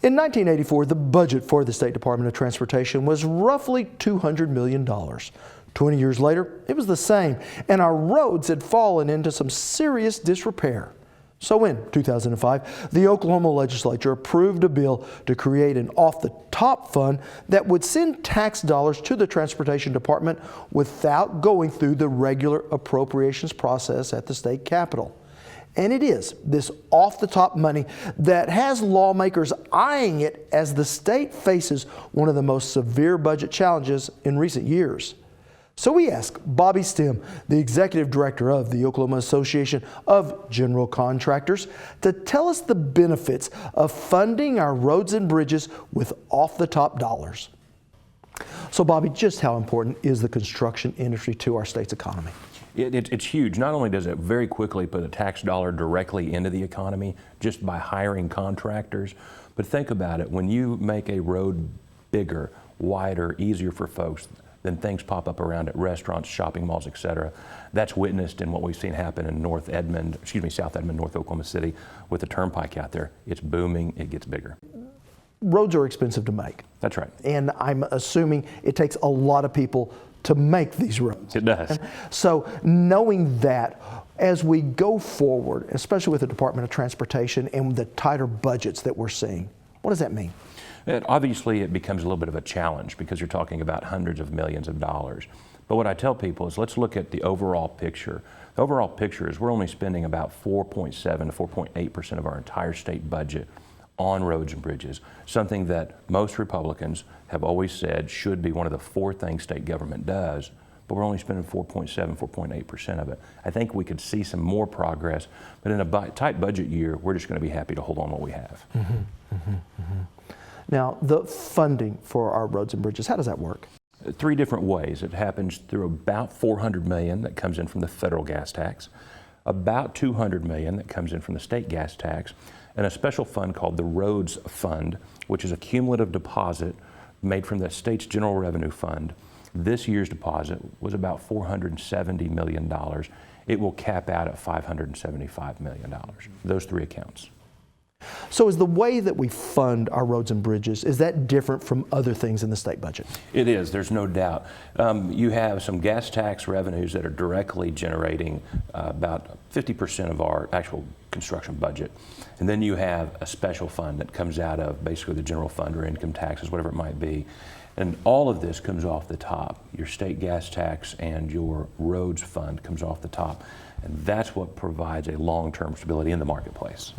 In 1984, the budget for the State Department of Transportation was roughly $200 million. 20 years later, it was the same, and our roads had fallen into some serious disrepair. So in 2005, the Oklahoma legislature approved a bill to create an off-the-top fund that would send tax dollars to the Transportation Department without going through the regular appropriations process at the state capitol. And it is this off-the-top money that has lawmakers eyeing it as the state faces one of the most severe budget challenges in recent years. So we asked Bobby Stem, the executive director of the Oklahoma Association of General Contractors, to tell us the benefits of funding our roads and bridges with off-the-top dollars. So Bobby, just how important is the construction industry to our state's economy? It's huge. Not only does it very quickly put a tax dollar directly into the economy just by hiring contractors, but think about it, when you make a road bigger, wider, easier for folks, then things pop up around it, restaurants, shopping malls, etc. That's witnessed in what we've seen happen in South Edmond, North Oklahoma City, with the turnpike out there. It's booming, it gets bigger. Roads are expensive to make. That's right. And I'm assuming it takes a lot of people to make these roads. It does. So knowing that, as we go forward, especially with the Department of Transportation and the tighter budgets that we're seeing, what does that mean? Obviously, it becomes a little bit of a challenge because you're talking about hundreds of millions of dollars. But what I tell people is let's look at the overall picture. The overall picture is we're only spending about 4.7 to 4.8% of our entire state budget on roads and bridges, something that most Republicans have always said should be one of the 4 things state government does, but we're only spending 4.7, 4.8% of it. I think we could see some more progress, but in a tight budget year, we're just going to be happy to hold on what we have. Now, the funding for our roads and bridges, how does that work? 3 different ways. It happens through about $400 million that comes in from the federal gas tax, about $200 million that comes in from the state gas tax, and a special fund called the Roads Fund, which is a cumulative deposit made from the state's general revenue fund. This year's deposit was about $470 million. It will cap out at $575 million, those 3 accounts. So is the way that we fund our roads and bridges, is that different from other things in the state budget? It is, there's no doubt. You have some gas tax revenues that are directly generating about 50% of our actual construction budget. And then you have a special fund that comes out of basically the general fund or income taxes, whatever it might be. And all of this comes off the top. Your state gas tax and your roads fund comes off the top. And that's what provides a long-term stability in the marketplace.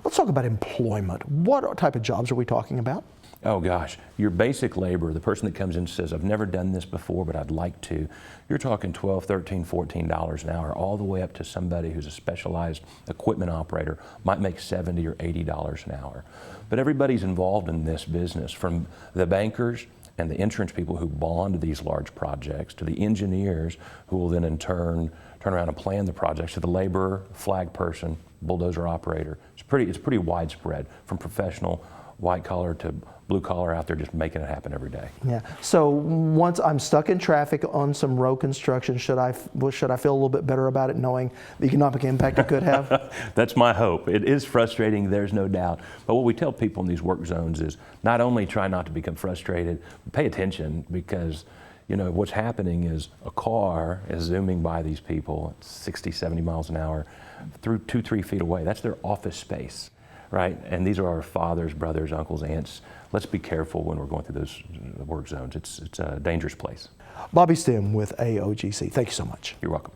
Let's talk about employment. What type of jobs are we talking about? Oh gosh, your basic labor, the person that comes in and says, I've never done this before, but I'd like to, you're talking $12, $13, $14 an hour, all the way up to somebody who's a specialized equipment operator, might make $70 or $80 an hour. But everybody's involved in this business, from the bankers and the insurance people who bond these large projects, to the engineers who will then in turn around and plan the projects, to the laborer, flag person, bulldozer operator. It's pretty widespread, from professional white collar to blue collar out there just making it happen every day. Yeah. So once I'm stuck in traffic on some road construction, should I feel a little bit better about it, knowing the economic impact it could have? That's my hope. It is frustrating, there's no doubt. But what we tell people in these work zones is not only try not to become frustrated, but pay attention, because you know what's happening is a car is zooming by these people at 60, 70 miles an hour through 2-3 feet away. That's their office space. Right? And these are our fathers, brothers, uncles, aunts. Let's be careful when we're going through those work zones. It's a dangerous place. Bobby Stem with AOGC. Thank you so much. You're welcome.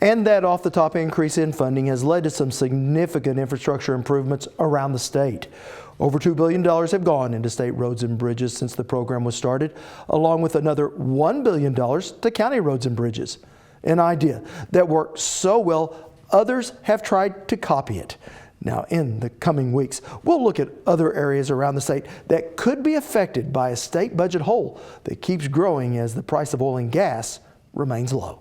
And that off-the-top increase in funding has led to some significant infrastructure improvements around the state. Over $2 billion have gone into state roads and bridges since the program was started, along with another $1 billion to county roads and bridges. An idea that worked so well, others have tried to copy it. Now, in the coming weeks, we'll look at other areas around the state that could be affected by a state budget hole that keeps growing as the price of oil and gas remains low.